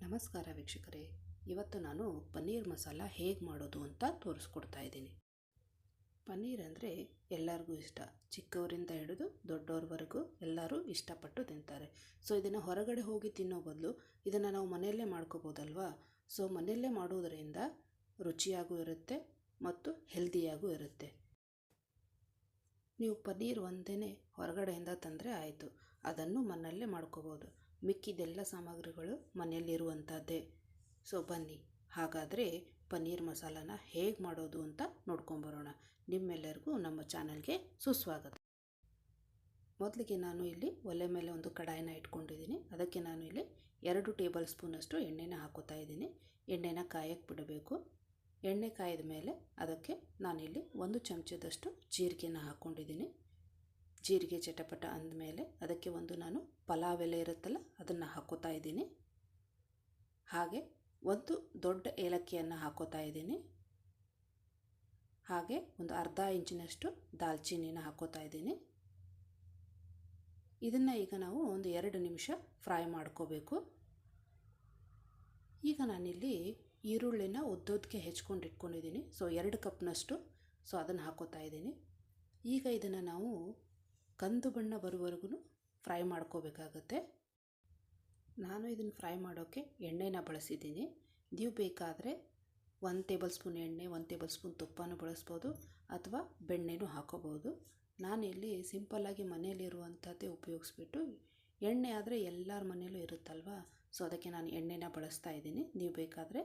ನಮಸ್ಕಾರ ವೀಕ್ಷಕರೇ, ಇವತ್ತು ನಾನು ಪನ್ನೀರ್ ಮಸಾಲ ಹೇಗೆ ಮಾಡೋದು ಅಂತ ತೋರಿಸ್ಕೊಡ್ತಾ ಇದ್ದೀನಿ. ಪನ್ನೀರ್ ಅಂದರೆ ಎಲ್ಲರಿಗೂ ಇಷ್ಟ. ಚಿಕ್ಕವರಿಂದ ಹಿಡಿದು ದೊಡ್ಡವ್ರವರೆಗೂ ಎಲ್ಲರೂ ಇಷ್ಟಪಟ್ಟು ತಿಂತಾರೆ. ಸೊ ಇದನ್ನು ಹೊರಗಡೆ ಹೋಗಿ ತಿನ್ನೋ ಬದಲು ಇದನ್ನು ನಾವು ಮನೆಯಲ್ಲೇ ಮಾಡ್ಕೋಬೋದಲ್ವಾ. ಸೊ ಮನೆಯಲ್ಲೇ ಮಾಡೋದರಿಂದ ರುಚಿಯಾಗೂ ಇರುತ್ತೆ ಮತ್ತು ಹೆಲ್ದಿಯಾಗೂ ಇರುತ್ತೆ. ನೀವು ಪನ್ನೀರ್ ಒಂದೇ ಹೊರಗಡೆಯಿಂದ ತಂದರೆ ಆಯಿತು, ಅದನ್ನು ಮನೆಯಲ್ಲೇ ಮಾಡ್ಕೋಬೋದು. ಮಿಕ್ಕಿದೆಲ್ಲ ಸಾಮಗ್ರಿಗಳು ಮನೆಯಲ್ಲಿರುವಂಥದ್ದೇ. ಸೊ ಬನ್ನಿ, ಹಾಗಾದರೆ ಪನ್ನೀರ್ ಮಸಾಲಾನ ಹೇಗೆ ಮಾಡೋದು ಅಂತ ನೋಡ್ಕೊಂಬರೋಣ. ನಿಮ್ಮೆಲ್ಲರಿಗೂ ನಮ್ಮ ಚಾನಲ್ಗೆ ಸುಸ್ವಾಗತ. ಮೊದಲಿಗೆ ನಾನು ಇಲ್ಲಿ ಒಲೆ ಮೇಲೆ ಒಂದು ಕಡಾಯಿನ ಇಟ್ಕೊಂಡಿದ್ದೀನಿ. ಅದಕ್ಕೆ ನಾನು ಇಲ್ಲಿ 2 ಟೇಬಲ್ ಸ್ಪೂನಷ್ಟು ಎಣ್ಣೆನ ಹಾಕೋತಾ ಇದ್ದೀನಿ. ಎಣ್ಣೆನ ಕಾಯಕ್ಕೆ ಬಿಡಬೇಕು. ಎಣ್ಣೆ ಕಾಯ್ದ ಮೇಲೆ ಅದಕ್ಕೆ ನಾನಿಲ್ಲಿ 1 ಚಮಚದಷ್ಟು ಜೀರಿಗೆನ ಹಾಕ್ಕೊಂಡಿದ್ದೀನಿ. ಜೀರಿಗೆ ಚಟಪಟ ಅಂದಮೇಲೆ ಅದಕ್ಕೆ ನಾನು ಪಲಾವ್ ಎಲೆ ಇರುತ್ತಲ್ಲ ಅದನ್ನು ಹಾಕೋತಾ ಇದ್ದೀನಿ. ಹಾಗೆ 1 ದೊಡ್ಡ ಏಲಕ್ಕಿಯನ್ನು ಹಾಕೋತಾ ಇದ್ದೀನಿ. ಹಾಗೆ ಒಂದು ಅರ್ಧ ಇಂಚಿನಷ್ಟು ದಾಲ್ಚಿನ್ನಿನ ಹಾಕೋತಾ ಇದ್ದೀನಿ. ಇದನ್ನು ಈಗ ನಾವು ಒಂದು 2 ನಿಮಿಷ ಫ್ರೈ ಮಾಡ್ಕೋಬೇಕು. ಈಗ ನಾನಿಲ್ಲಿ ಈರುಳ್ಳಿನ ಉದ್ದಕ್ಕೆ ಹೆಚ್ಕೊಂಡು ಇಟ್ಕೊಂಡಿದ್ದೀನಿ. ಸೊ 2 ಕಪ್ನಷ್ಟು. ಸೊ ಅದನ್ನು ಹಾಕೋತಾ ಇದ್ದೀನಿ. ಈಗ ಇದನ್ನು ನಾವು ಕಂದು ಬಣ್ಣ ಬರುವವರೆಗೂ ಫ್ರೈ ಮಾಡ್ಕೋಬೇಕಾಗತ್ತೆ. ನಾನು ಇದನ್ನು ಫ್ರೈ ಮಾಡೋಕ್ಕೆ ಎಣ್ಣೆನ ಬಳಸಿದ್ದೀನಿ. ನೀವು ಬೇಕಾದರೆ 1 ಟೇಬಲ್ ಸ್ಪೂನ್ ಎಣ್ಣೆ, 1 ಟೇಬಲ್ ಸ್ಪೂನ್ ತುಪ್ಪನೂ ಬಳಸ್ಬೋದು ಅಥವಾ ಬೆಣ್ಣೆನೂ ಹಾಕೋಬೋದು. ನಾನಿಲ್ಲಿ ಸಿಂಪಲ್ಲಾಗಿ ಮನೆಯಲ್ಲಿರುವಂಥದ್ದೇ ಉಪಯೋಗಿಸ್ಬಿಟ್ಟು, ಎಣ್ಣೆ ಆದರೆ ಎಲ್ಲರ ಮನೆಯಲ್ಲೂ ಇರುತ್ತಲ್ವ, ಸೊ ಅದಕ್ಕೆ ನಾನು ಎಣ್ಣೆನ ಬಳಸ್ತಾ ಇದ್ದೀನಿ. ನೀವು ಬೇಕಾದರೆ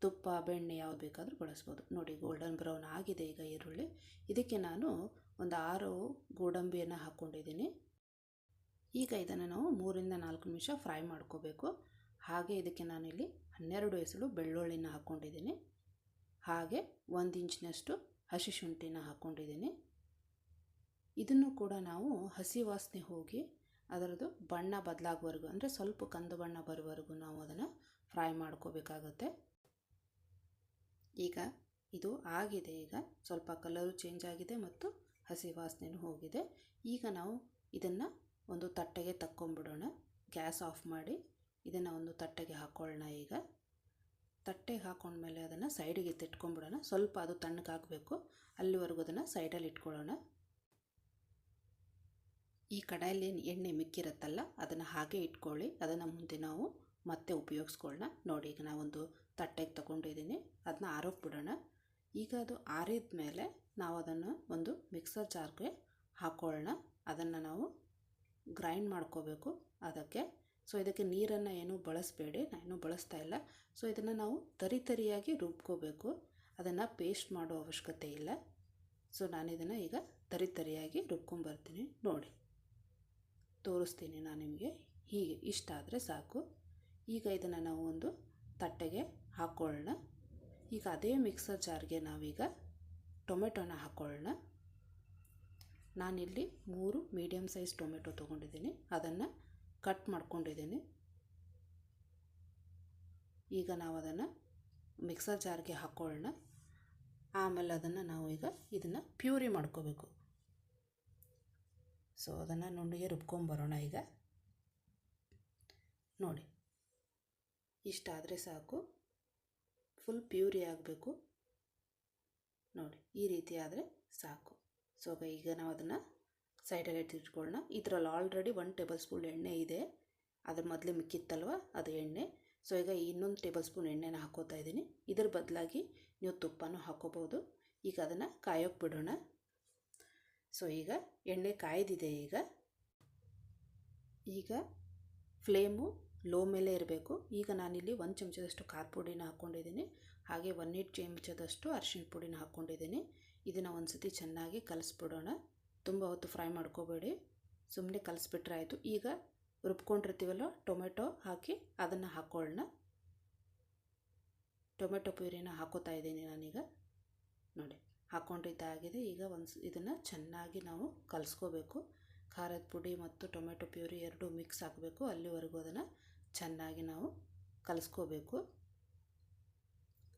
ತುಪ್ಪ, ಬೆಣ್ಣೆ ಯಾವ್ದು ಬೇಕಾದರೂ ಬಳಸ್ಬೋದು. ನೋಡಿ, ಗೋಲ್ಡನ್ ಬ್ರೌನ್ ಆಗಿದೆ ಈಗ ಈರುಳ್ಳಿ. ಇದಕ್ಕೆ ನಾನು ಒಂದು 6 ಗೋಡಂಬಿಯನ್ನು ಹಾಕ್ಕೊಂಡಿದ್ದೀನಿ. ಈಗ ಇದನ್ನು ನಾವು 3 ರಿಂದ 4 ನಿಮಿಷ ಫ್ರೈ ಮಾಡ್ಕೋಬೇಕು. ಹಾಗೆ ಇದಕ್ಕೆ ನಾನಿಲ್ಲಿ 12 ಎಸಳು ಬೆಳ್ಳುಳ್ಳಿನ ಹಾಕ್ಕೊಂಡಿದ್ದೀನಿ. ಹಾಗೆ 1 ಇಂಚಿನಷ್ಟು ಹಸಿ ಶುಂಠಿನ ಹಾಕ್ಕೊಂಡಿದ್ದೀನಿ. ಇದನ್ನು ಕೂಡ ನಾವು ಹಸಿ ವಾಸನೆ ಹೋಗಿ ಅದರದ್ದು ಬಣ್ಣ ಬದಲಾಗೋವರೆಗೂ, ಅಂದರೆ ಸ್ವಲ್ಪ ಕಂದು ಬಣ್ಣ ಬರೋವರೆಗೂ ನಾವು ಅದನ್ನು ಫ್ರೈ ಮಾಡ್ಕೋಬೇಕಾಗತ್ತೆ. ಈಗ ಇದು ಆಗಿದೆ. ಈಗ ಸ್ವಲ್ಪ ಕಲರು ಚೇಂಜ್ ಆಗಿದೆ ಮತ್ತು ಹಸಿ ವಾಸನೆಯೂ ಹೋಗಿದೆ. ಈಗ ನಾವು ಇದನ್ನು ಒಂದು ತಟ್ಟೆಗೆ ತಕ್ಕೊಂಬಿಡೋಣ. ಗ್ಯಾಸ್ ಆಫ್ ಮಾಡಿ ಇದನ್ನು ಒಂದು ತಟ್ಟೆಗೆ ಹಾಕ್ಕೊಳ್ಳೋಣ. ಈಗ ತಟ್ಟೆಗೆ ಹಾಕ್ಕೊಂಡ್ಮೇಲೆ ಅದನ್ನು ಸೈಡಿಗೆ ಎತ್ತಿಟ್ಕೊಂಡ್ಬಿಡೋಣ. ಸ್ವಲ್ಪ ಅದು ತಣ್ಣಗಾಗಬೇಕು, ಅಲ್ಲಿವರೆಗೂ ಅದನ್ನು ಸೈಡಲ್ಲಿ ಇಟ್ಕೊಳ್ಳೋಣ. ಈ ಕಡಾಯಲ್ಲಿ ಎಣ್ಣೆ ಮಿಕ್ಕಿರುತ್ತಲ್ಲ ಅದನ್ನು ಹಾಗೆ ಇಟ್ಕೊಳ್ಳಿ. ಅದನ್ನು ಮುಂದೆ ನಾವು ಮತ್ತೆ ಉಪಯೋಗಿಸ್ಕೊಳ್ಳೋಣ. ನೋಡಿ, ಈಗ ನಾವೊಂದು ತಟ್ಟೆಗೆ ತಗೊಂಡಿದ್ದೀನಿ. ಅದನ್ನ ಆರೋಕ್ಕೆ ಬಿಡೋಣ. ಈಗ ಅದು ಆರಿದ ಮೇಲೆ ನಾವು ಅದನ್ನು ಒಂದು ಮಿಕ್ಸರ್ ಜಾರ್ಗೆ ಹಾಕ್ಕೊಳ್ಳೋಣ. ಅದನ್ನು ನಾವು ಗ್ರೈಂಡ್ ಮಾಡ್ಕೋಬೇಕು ಅದಕ್ಕೆ. ಸೊ ಇದಕ್ಕೆ ನೀರನ್ನು ಏನೂ ಬಳಸಬೇಡಿ, ನಾನೇನು ಬಳಸ್ತಾ ಇಲ್ಲ. ಸೊ ಇದನ್ನು ನಾವು ತರಿಯಾಗಿ ರುಬ್ಕೋಬೇಕು. ಅದನ್ನು ಪೇಸ್ಟ್ ಮಾಡೋ ಅವಶ್ಯಕತೆ ಇಲ್ಲ. ಸೊ ನಾನಿದನ್ನು ಈಗ ತರಿಯಾಗಿ ರುಬ್ಕೊಂಬರ್ತೀನಿ. ನೋಡಿ, ತೋರಿಸ್ತೀನಿ ನಾನು ನಿಮಗೆ. ಹೀಗೆ ಇಷ್ಟ ಆದರೆ ಸಾಕು. ಈಗ ಇದನ್ನು ನಾವು ಒಂದು ತಟ್ಟೆಗೆ ಹಾಕ್ಕೊಳ್ಳೋಣ. ಈಗ ಅದೇ ಮಿಕ್ಸರ್ ಜಾರ್ಗೆ ನಾವೀಗ ಟೊಮೆಟೊನ ಹಾಕ್ಕೊಳ್ಳೋಣ. ನಾನಿಲ್ಲಿ 3 ಮೀಡಿಯಮ್ ಸೈಜ್ ಟೊಮೆಟೊ ತೊಗೊಂಡಿದ್ದೀನಿ. ಅದನ್ನು ಕಟ್ ಮಾಡ್ಕೊಂಡಿದ್ದೀನಿ. ಈಗ ನಾವು ಅದನ್ನು ಮಿಕ್ಸರ್ ಜಾರ್ಗೆ ಹಾಕ್ಕೊಳ್ಳೋಣ. ಆಮೇಲೆ ಅದನ್ನು ನಾವು ಈಗ ಇದನ್ನು ಪ್ಯೂರಿ ಮಾಡ್ಕೋಬೇಕು. ಸೊ ಅದನ್ನು ನುಣ್ಣಗೆ ರುಬ್ಕೊಂಬರೋಣ. ಈಗ ನೋಡಿ, ಇಷ್ಟ ಆದರೆ ಸಾಕು. ಫುಲ್ ಪ್ಯೂರಿ ಆಗಬೇಕು. ನೋಡಿ, ಈ ರೀತಿ ಆದರೆ ಸಾಕು. ಸೊ ಈಗ ನಾವು ಅದನ್ನು ಸೈಡಲ್ಲಿ ಇಟ್ಕೊಳ್ಳೋಣ. ಇದರಲ್ಲಿ ಆಲ್ರೆಡಿ 1 ಟೇಬಲ್ ಸ್ಪೂನ್ ಎಣ್ಣೆ ಇದೆ. ಅದ್ರ ಮೊದಲೇ ಮಿಕ್ಕಿತ್ತಲ್ವ ಅದು ಎಣ್ಣೆ. ಸೊ ಈಗ ಇನ್ನೊಂದು ಟೇಬಲ್ ಸ್ಪೂನ್ ಎಣ್ಣೆನ ಹಾಕೋತಾ ಇದ್ದೀನಿ. ಇದರ ಬದಲಾಗಿ ನೀವು ತುಪ್ಪನೂ ಹಾಕೋಬೋದು. ಈಗ ಅದನ್ನು ಕಾಯೋಕ್ಕೆ ಬಿಡೋಣ. ಸೊ ಈಗ ಎಣ್ಣೆ ಕಾಯ್ದಿದೆ. ಈಗ ಫ್ಲೇಮು ಲೋ ಮೇಲೆ ಇರಬೇಕು. ಈಗ ನಾನಿಲ್ಲಿ 1 ಚಮಚದಷ್ಟು ಖಾರ ಪುಡಿನ ಹಾಕ್ಕೊಂಡಿದ್ದೀನಿ. ಹಾಗೆ 1 ಚಮಚದಷ್ಟು ಅರಿಶಿಣ ಪುಡಿನ ಹಾಕ್ಕೊಂಡಿದ್ದೀನಿ. ಇದನ್ನು ಒಂದು ಸತಿ ಚೆನ್ನಾಗಿ ಕಲಿಸ್ಬಿಡೋಣ. ತುಂಬ ಹೊತ್ತು ಫ್ರೈ ಮಾಡ್ಕೋಬೇಡಿ, ಸುಮ್ಮನೆ ಕಲಿಸ್ಬಿಟ್ರೆ ಆಯಿತು. ಈಗ ರುಬ್ಕೊಂಡಿರ್ತೀವಲ್ಲ ಟೊಮೆಟೊ ಹಾಕಿ ಅದನ್ನು ಹಾಕ್ಕೊಳ್ಳೋಣ. ಟೊಮೆಟೊ ಪ್ಯೂರಿನ ಹಾಕೋತಾ ಇದ್ದೀನಿ ನಾನೀಗ. ನೋಡಿ, ಹಾಕ್ಕೊಂಡಿದ್ದಾಗಿದೆ. ಈಗ ಇದನ್ನು ಚೆನ್ನಾಗಿ ನಾವು ಕಲಿಸ್ಕೋಬೇಕು. ಖಾರದ ಪುಡಿ ಮತ್ತು ಟೊಮೆಟೊ ಪ್ಯೂರಿ ಎರಡೂ ಮಿಕ್ಸ್ ಆಗಬೇಕು. ಅಲ್ಲಿವರೆಗೂ ಅದನ್ನು ಚೆನ್ನಾಗಿ ನಾವು ಕಲಿಸ್ಕೋಬೇಕು.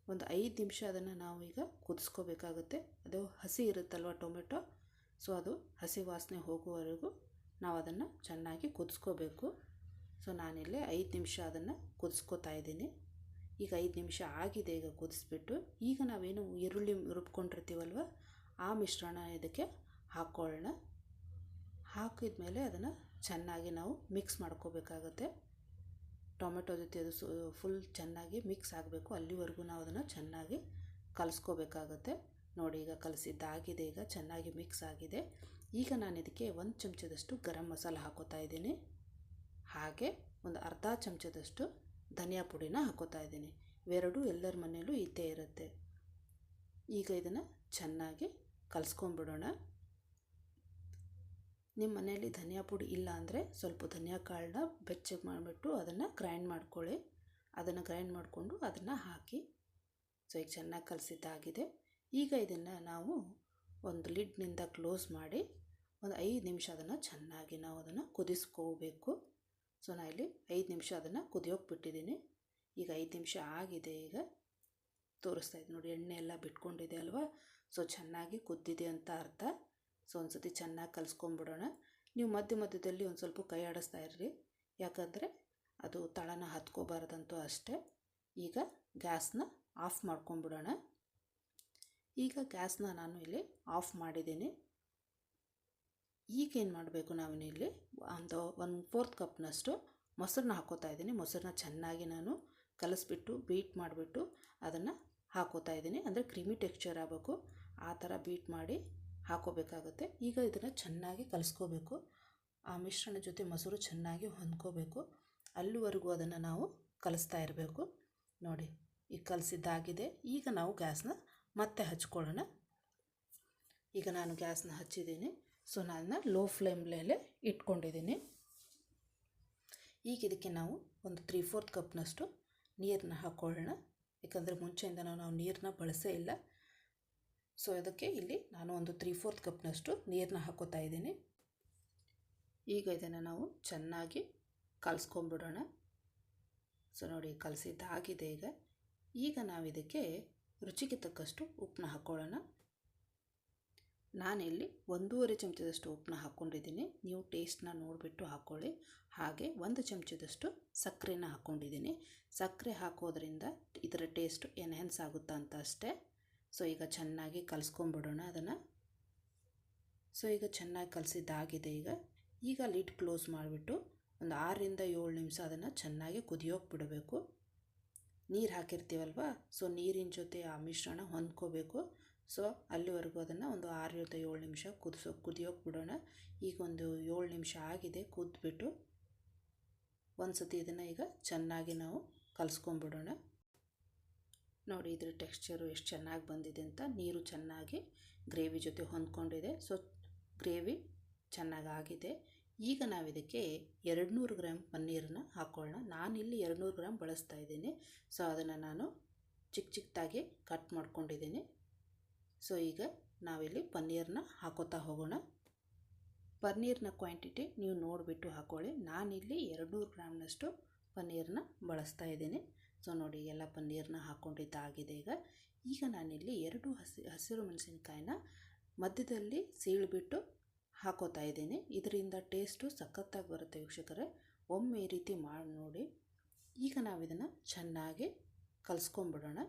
ಒಂದು 5 ನಿಮಿಷ ಅದನ್ನು ನಾವು ಈಗ ಕುದಿಸ್ಕೋಬೇಕಾಗುತ್ತೆ. ಅದು ಹಸಿ ಇರುತ್ತಲ್ವ ಟೊಮೆಟೊ, ಸೊ ಅದು ಹಸಿ ವಾಸನೆ ಹೋಗುವವರೆಗೂ ನಾವು ಅದನ್ನು ಚೆನ್ನಾಗಿ ಕುದಿಸ್ಕೋಬೇಕು. ಸೊ ನಾನಿಲ್ಲಿ 5 ನಿಮಿಷ ಅದನ್ನು ಕುದಿಸ್ಕೊತಾ ಇದ್ದೀನಿ. ಈಗ 5 ನಿಮಿಷ ಆಗಿದೆ. ಈಗ ಕುದಿಸ್ಬಿಟ್ಟು ಈಗ ನಾವೇನು ಈರುಳ್ಳಿ ರುಬ್ಕೊಂಡಿರ್ತೀವಲ್ವ ಆ ಮಿಶ್ರಣ ಇದಕ್ಕೆ ಹಾಕ್ಕೊಳ್ಳೋಣ. ಹಾಕಿದ ಮೇಲೆ ಅದನ್ನು ಚೆನ್ನಾಗಿ ನಾವು ಮಿಕ್ಸ್ ಮಾಡ್ಕೋಬೇಕಾಗತ್ತೆ. ಟೊಮೆಟೊ ಜೊತೆ ಅದು ಫುಲ್ ಚೆನ್ನಾಗಿ ಮಿಕ್ಸ್ ಆಗಬೇಕು. ಅಲ್ಲಿವರೆಗೂ ನಾವು ಅದನ್ನು ಚೆನ್ನಾಗಿ ಕಲಿಸ್ಕೋಬೇಕಾಗತ್ತೆ. ನೋಡಿ ಈಗ ಕಲಸಿದ್ದಾಗಿದೆ. ಈಗ ಚೆನ್ನಾಗಿ ಮಿಕ್ಸ್ ಆಗಿದೆ. ಈಗ ನಾನು ಇದಕ್ಕೆ 1 ಚಮಚದಷ್ಟು ಗರಂ ಮಸಾಲ ಹಾಕೋತಾ ಇದ್ದೀನಿ. ಹಾಗೆ ಒಂದು ಅರ್ಧ ಚಮಚದಷ್ಟು ಧನಿಯಾ ಪುಡಿನ ಹಾಕೋತಾ ಇದ್ದೀನಿ. ಇವೆರಡು ಎಲ್ಲರ ಮನೆಯಲ್ಲೂ ಇದ್ದೇ ಇರುತ್ತೆ. ಈಗ ಇದನ್ನು ಚೆನ್ನಾಗಿ ಕಲಿಸ್ಕೊಂಡ್ಬಿಡೋಣ. ನಿಮ್ಮ ಮನೆಯಲ್ಲಿ ಧನಿಯಾ ಪುಡಿ ಇಲ್ಲ ಅಂದರೆ ಸ್ವಲ್ಪ ಧನಿಯಾ ಕಾಳನ್ನ ಬೆಚ್ಚಗೆ ಮಾಡಿಬಿಟ್ಟು ಅದನ್ನು ಗ್ರೈಂಡ್ ಮಾಡ್ಕೊಳ್ಳಿ. ಅದನ್ನು ಗ್ರೈಂಡ್ ಮಾಡಿಕೊಂಡು ಅದನ್ನು ಹಾಕಿ. ಸೊ ಈಗ ಚೆನ್ನಾಗಿ ಕಲಸಿದ್ದಾಗಿದೆ. ಈಗ ಇದನ್ನು ನಾವು ಒಂದು ಲಿಡ್ನಿಂದ ಕ್ಲೋಸ್ ಮಾಡಿ ಒಂದು 5 ನಿಮಿಷ ಅದನ್ನು ಚೆನ್ನಾಗಿ ನಾವು ಅದನ್ನು ಕುದಿಸ್ಕೋಬೇಕು. ಸೊ ನಾನು ಇಲ್ಲಿ 5 ನಿಮಿಷ ಅದನ್ನು ಕುದಿಯೋಕೆ ಬಿಟ್ಟಿದ್ದೀನಿ. ಈಗ 5 ನಿಮಿಷ ಆಗಿದೆ. ಈಗ ತೋರಿಸ್ತಾ ಇದ್ದೀನಿ ನೋಡಿ, ಎಣ್ಣೆ ಎಲ್ಲ ಬಿಟ್ಕೊಂಡಿದೆ ಅಲ್ವಾ. ಸೊ ಚೆನ್ನಾಗಿ ಕುದ್ದಿದೆ ಅಂತ ಅರ್ಥ. ಸೊ ಒಂದು ಸತಿ ಚೆನ್ನಾಗಿ ಕಲಿಸ್ಕೊಂಡ್ಬಿಡೋಣ. ನೀವು ಮಧ್ಯ ಮಧ್ಯದಲ್ಲಿ ಒಂದು ಸ್ವಲ್ಪ ಕೈ ಆಡಿಸ್ತಾ ಇರ್ರಿ, ಯಾಕಂದರೆ ಅದು ತಳನ ಹತ್ಕೋಬಾರ್ದಂತೂ ಅಷ್ಟೇ. ಈಗ ಗ್ಯಾಸ್ನ ಆಫ್ ಮಾಡ್ಕೊಂಡ್ಬಿಡೋಣ. ಈಗ ಗ್ಯಾಸ್ನ ನಾನು ಇಲ್ಲಿ ಆಫ್ ಮಾಡಿದ್ದೀನಿ. ಈಗೇನು ಮಾಡಬೇಕು, ನಾವಿಲ್ಲಿ ಒಂದು 1/4 ಕಪ್ನಷ್ಟು ಮೊಸರನ್ನ ಹಾಕೋತಾ ಇದ್ದೀನಿ. ಮೊಸರನ್ನ ಚೆನ್ನಾಗಿ ನಾನು ಕಲಿಸ್ಬಿಟ್ಟು ಬೀಟ್ ಮಾಡಿಬಿಟ್ಟು ಅದನ್ನು ಹಾಕೋತಾ ಇದ್ದೀನಿ. ಅಂದರೆ ಕ್ರೀಮಿ ಟೆಕ್ಸ್ಚರ್ ಆಗಬೇಕು, ಆ ಥರ ಬೀಟ್ ಮಾಡಿ ಹಾಕೋಬೇಕಾಗುತ್ತೆ. ಈಗ ಇದನ್ನು ಚೆನ್ನಾಗಿ ಕಲಿಸ್ಕೋಬೇಕು. ಆ ಮಿಶ್ರಣ ಜೊತೆ ಮೊಸರು ಚೆನ್ನಾಗಿ ಹೊಂದ್ಕೋಬೇಕು. ಅಲ್ಲಿವರೆಗೂ ಅದನ್ನು ನಾವು ಕಲಿಸ್ತಾ ಇರಬೇಕು. ನೋಡಿ ಈಗ ಕಲಸಿದ್ದಾಗಿದೆ. ಈಗ ನಾವು ಗ್ಯಾಸ್ನ ಮತ್ತೆ ಹಚ್ಕೊಳ್ಳೋಣ. ಈಗ ನಾನು ಗ್ಯಾಸ್ನ ಹಚ್ಚಿದ್ದೀನಿ. ಸೊ ನಾನು ಲೋ ಫ್ಲೇಮ್ ಮೇಲೆ ಇಟ್ಕೊಂಡಿದ್ದೀನಿ. ಈಗ ಇದಕ್ಕೆ ನಾವು ಒಂದು 3/4 ಕಪ್ನಷ್ಟು ನೀರನ್ನ ಹಾಕ್ಕೊಳ್ಳೋಣ. ಯಾಕಂದರೆ ಮುಂಚೆಯಿಂದ ನಾವು ನೀರನ್ನ ಬಳಸೇ ಇಲ್ಲ. ಸೊ ಅದಕ್ಕೆ ಇಲ್ಲಿ ನಾನು ಒಂದು 3/4 ಕಪ್ನಷ್ಟು ನೀರನ್ನ ಹಾಕೋತಾ ಇದ್ದೀನಿ. ಈಗ ಇದನ್ನು ನಾವು ಚೆನ್ನಾಗಿ ಕಲಿಸ್ಕೊಂಡ್ಬಿಡೋಣ. ಸೊ ನೋಡಿ ಕಲಸಿದ್ದಾಗಿದೆ. ಈಗ ನಾವು ಇದಕ್ಕೆ ರುಚಿಗೆ ತಕ್ಕಷ್ಟು ಉಪ್ಪನ್ನ ಹಾಕ್ಕೊಳ್ಳೋಣ. ನಾನಿಲ್ಲಿ 1.5 ಚಮಚದಷ್ಟು ಉಪ್ಪನ್ನ ಹಾಕ್ಕೊಂಡಿದ್ದೀನಿ. ನೀವು ಟೇಸ್ಟ್ನ ನೋಡಿಬಿಟ್ಟು ಹಾಕ್ಕೊಳ್ಳಿ. ಹಾಗೆ 1 ಚಮಚದಷ್ಟು ಸಕ್ಕರೆನ ಹಾಕ್ಕೊಂಡಿದ್ದೀನಿ. ಸಕ್ಕರೆ ಹಾಕೋದ್ರಿಂದ ಇದರ ಟೇಸ್ಟು ಎನ್ಹ್ಯಾನ್ಸ್ ಆಗುತ್ತಾ ಅಂತ ಅಷ್ಟೇ. ಸೊ ಈಗ ಚೆನ್ನಾಗಿ ಕಲಿಸ್ಕೊಂಡ್ಬಿಡೋಣ ಅದನ್ನು. ಸೊ ಈಗ ಚೆನ್ನಾಗಿ ಕಲಸಿದ್ದಾಗಿದೆ. ಈಗ ಲಿಡ್ ಕ್ಲೋಸ್ ಮಾಡಿಬಿಟ್ಟು ಒಂದು 6ರಿಂದ 7 ನಿಮಿಷ ಅದನ್ನು ಚೆನ್ನಾಗಿ ಕುದಿಯೋಕೆ ಬಿಡಬೇಕು. ನೀರು ಹಾಕಿರ್ತೀವಲ್ವ, ಸೊ ನೀರಿನ ಜೊತೆ ಆ ಮಿಶ್ರಣ ಹೊಂದ್ಕೋಬೇಕು. ಸೊ ಅಲ್ಲಿವರೆಗೂ ಅದನ್ನು ಒಂದು 6ರಿಂದ 7 ನಿಮಿಷ ಕುದಿಯೋಕೆ ಬಿಡೋಣ. ಈಗ ಒಂದು 7 ನಿಮಿಷ ಆಗಿದೆ. ಕುದ್ಬಿಟ್ಟು ಒಂದು ಸತಿ ಇದನ್ನು ಈಗ ಚೆನ್ನಾಗಿ ನಾವು ಕಲಿಸ್ಕೊಂಡ್ಬಿಡೋಣ. ನೋಡಿ ಇದ್ರ ಟೆಕ್ಸ್ಚರು ಎಷ್ಟು ಚೆನ್ನಾಗಿ ಬಂದಿದೆ ಅಂತ. ನೀರು ಚೆನ್ನಾಗಿ ಗ್ರೇವಿ ಜೊತೆ ಹೊಂದ್ಕೊಂಡಿದೆ. ಸೊ ಗ್ರೇವಿ ಚೆನ್ನಾಗಾಗಿದೆ. ಈಗ ನಾವು ಇದಕ್ಕೆ 200 ಗ್ರಾಮ್ ಪನ್ನೀರನ್ನ ಹಾಕ್ಕೊಳ್ಳೋಣ. ನಾನಿಲ್ಲಿ 200 ಗ್ರಾಮ್ ಬಳಸ್ತಾ ಇದ್ದೀನಿ. ಸೊ ಅದನ್ನು ನಾನು ಚಿಕ್ಕದಾಗಿ ಕಟ್ ಮಾಡ್ಕೊಂಡಿದ್ದೀನಿ. ಸೊ ಈಗ ನಾವಿಲ್ಲಿ ಪನ್ನೀರನ್ನ ಹಾಕೋತಾ ಹೋಗೋಣ. ಪನ್ನೀರ್ನ ಕ್ವಾಂಟಿಟಿ ನೀವು ನೋಡಿಬಿಟ್ಟು ಹಾಕ್ಕೊಳ್ಳಿ. ನಾನಿಲ್ಲಿ 200 ಗ್ರಾಮ್ನಷ್ಟು ಪನ್ನೀರನ್ನ ಬಳಸ್ತಾ ಇದ್ದೀನಿ. ಸೊ ನೋಡಿ ಎಲ್ಲ ಪನ್ನೀರನ್ನ ಹಾಕ್ಕೊಂಡಿದ್ದಾಗಿದೆ. ಈಗ ನಾನಿಲ್ಲಿ 2 ಹಸಿರು ಮೆಣಸಿನಕಾಯಿನ ಮಧ್ಯದಲ್ಲಿ ಸೀಳ್ಬಿಟ್ಟು ಹಾಕೋತಾ ಇದ್ದೀನಿ. ಇದರಿಂದ ಟೇಸ್ಟು ಸಖತ್ತಾಗಿ ಬರುತ್ತೆ ವೀಕ್ಷಕರೇ. ಒಮ್ಮೆ ಈ ರೀತಿ ಮಾಡಿ ನೋಡಿ. ಈಗ ನಾವು ಇದನ್ನು ಚೆನ್ನಾಗಿ ಕಲಿಸ್ಕೊಂಡ್ಬಿಡೋಣ.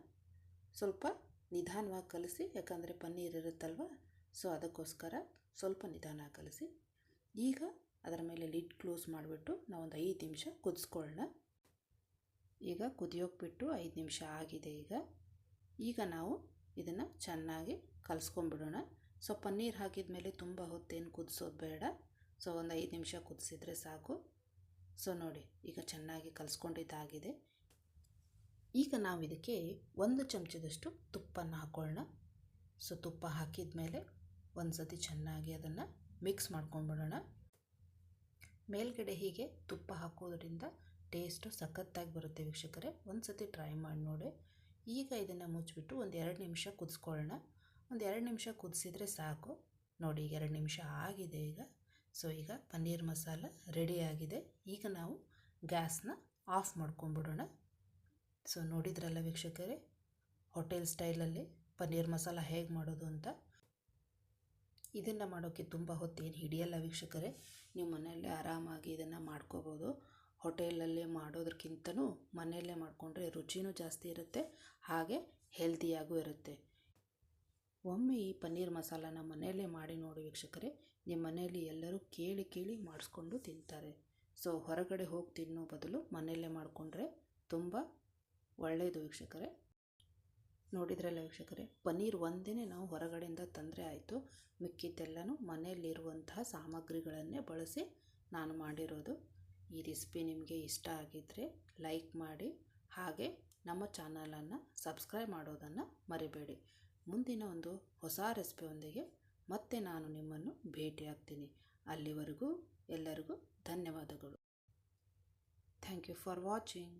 ಸ್ವಲ್ಪ ನಿಧಾನವಾಗಿ ಕಲಿಸಿ, ಯಾಕಂದರೆ ಪನ್ನೀರ್ ಇರುತ್ತಲ್ವ. ಸೊ ಅದಕ್ಕೋಸ್ಕರ ಸ್ವಲ್ಪ ನಿಧಾನ ಕಲಿಸಿ. ಈಗ ಅದರ ಮೇಲೆ ಲಿಡ್ ಕ್ಲೋಸ್ ಮಾಡಿಬಿಟ್ಟು ನಾವು ಒಂದು 5 ನಿಮಿಷ ಕುದಿಸ್ಕೊಳ್ಳೋಣ. ಈಗ ಕುದಿಯೋಕೆ ಬಿಟ್ಟು 5 ನಿಮಿಷ ಆಗಿದೆ. ಈಗ ನಾವು ಇದನ್ನು ಚೆನ್ನಾಗಿ ಕಲಿಸ್ಕೊಂಡ್ಬಿಡೋಣ. ಸೊ ಪನ್ನೀರ್ ಹಾಕಿದ ಮೇಲೆ ತುಂಬ ಹೊತ್ತೇನು ಕುದಿಸೋದು ಬೇಡ. ಸೊ ಒಂದು 5 ನಿಮಿಷ ಕುದಿಸಿದ್ರೆ ಸಾಕು. ಸೊ ನೋಡಿ ಈಗ ಚೆನ್ನಾಗಿ ಕಲಿಸ್ಕೊಂಡಿದ್ದಾಗಿದೆ. ಈಗ ನಾವು ಇದಕ್ಕೆ 1 ಚಮಚದಷ್ಟು ತುಪ್ಪನ ಹಾಕ್ಕೊಳ್ಳೋಣ. ಸೊ ತುಪ್ಪ ಹಾಕಿದ ಮೇಲೆ ಒಂದು ಸತಿ ಚೆನ್ನಾಗಿ ಅದನ್ನು ಮಿಕ್ಸ್ ಮಾಡ್ಕೊಂಡ್ಬಿಡೋಣ. ಮೇಲ್ಗಡೆ ಹೀಗೆ ತುಪ್ಪ ಹಾಕೋದ್ರಿಂದ ಟೇಸ್ಟು ಸಖತ್ತಾಗಿ ಬರುತ್ತೆ ವೀಕ್ಷಕರೇ. ಒಂದು ಸತಿ ಟ್ರೈ ಮಾಡಿ ನೋಡಿ. ಈಗ ಇದನ್ನು ಮುಚ್ಚಿಬಿಟ್ಟು ಒಂದು 2 ನಿಮಿಷ ಕುದಿಸ್ಕೊಳ್ಳೋಣ. ಒಂದು 2 ನಿಮಿಷ ಕುದಿಸಿದ್ರೆ ಸಾಕು. ನೋಡಿ ಈಗ 2 ನಿಮಿಷ ಆಗಿದೆ. ಸೊ ಈಗ ಪನ್ನೀರ್ ಮಸಾಲ ರೆಡಿಯಾಗಿದೆ. ಈಗ ನಾವು ಗ್ಯಾಸ್ನ ಆಫ್ ಮಾಡ್ಕೊಂಡ್ಬಿಡೋಣ. ಸೊ ನೋಡಿದ್ರಲ್ಲ ವೀಕ್ಷಕರೇ, ಹೋಟೆಲ್ ಸ್ಟೈಲಲ್ಲಿ ಪನ್ನೀರ್ ಮಸಾಲ ಹೇಗೆ ಮಾಡೋದು ಅಂತ. ಇದನ್ನು ಮಾಡೋಕ್ಕೆ ತುಂಬ ಹೊತ್ತೇನು ಹಿಡಿಯಲ್ಲ ವೀಕ್ಷಕರೇ. ನೀವು ಮನೆಯಲ್ಲೇ ಆರಾಮಾಗಿ ಇದನ್ನು ಮಾಡ್ಕೋಬೋದು. ಹೋಟೆಲಲ್ಲಿ ಮಾಡೋದಕ್ಕಿಂತನೂ ಮನೆಯಲ್ಲೇ ಮಾಡಿಕೊಂಡ್ರೆ ರುಚಿನೂ ಜಾಸ್ತಿ ಇರುತ್ತೆ, ಹಾಗೆ ಹೆಲ್ದಿಯಾಗೂ ಇರುತ್ತೆ. ಒಮ್ಮೆ ಈ ಪನ್ನೀರ್ ಮಸಾಲಾನ ಮನೆಯಲ್ಲೇ ಮಾಡಿ ನೋಡಿ ವೀಕ್ಷಕರೇ, ನಿಮ್ಮ ಮನೆಯಲ್ಲಿ ಎಲ್ಲರೂ ಕೇಳಿ ಕೇಳಿ ಮಾಡಿಸ್ಕೊಂಡು ತಿಂತಾರೆ. ಸೊ ಹೊರಗಡೆ ಹೋಗಿ ತಿನ್ನೋ ಬದಲು ಮನೆಯಲ್ಲೇ ಮಾಡಿಕೊಂಡ್ರೆ ತುಂಬ ಒಳ್ಳೆಯದು ವೀಕ್ಷಕರೇ. ನೋಡಿದ್ರಲ್ಲ ವೀಕ್ಷಕರೇ, ಪನ್ನೀರ್ ಒಂದೇ ನಾವು ಹೊರಗಡೆಯಿಂದ ತಂದರೆ ಆಯಿತು, ಮಿಕ್ಕಿದ್ದೆಲ್ಲನೂ ಮನೆಯಲ್ಲಿರುವಂತಹ ಸಾಮಗ್ರಿಗಳನ್ನೇ ಬಳಸಿ ನಾನು ಮಾಡಿರೋದು. ಈ ರೆಸಿಪಿ ನಿಮಗೆ ಇಷ್ಟ ಆಗಿದ್ದರೆ ಲೈಕ್ ಮಾಡಿ, ಹಾಗೆ ನಮ್ಮ ಚಾನಲನ್ನು ಸಬ್ಸ್ಕ್ರೈಬ್ ಮಾಡೋದನ್ನು ಮರಿಬೇಡಿ. ಮುಂದಿನ ಒಂದು ಹೊಸ ರೆಸಿಪಿಯೊಂದಿಗೆ ಮತ್ತೆ ನಾನು ನಿಮ್ಮನ್ನು ಭೇಟಿಯಾಗ್ತೀನಿ. ಅಲ್ಲಿವರೆಗೂ ಎಲ್ಲರಿಗೂ ಧನ್ಯವಾದಗಳು. Thank you for watching.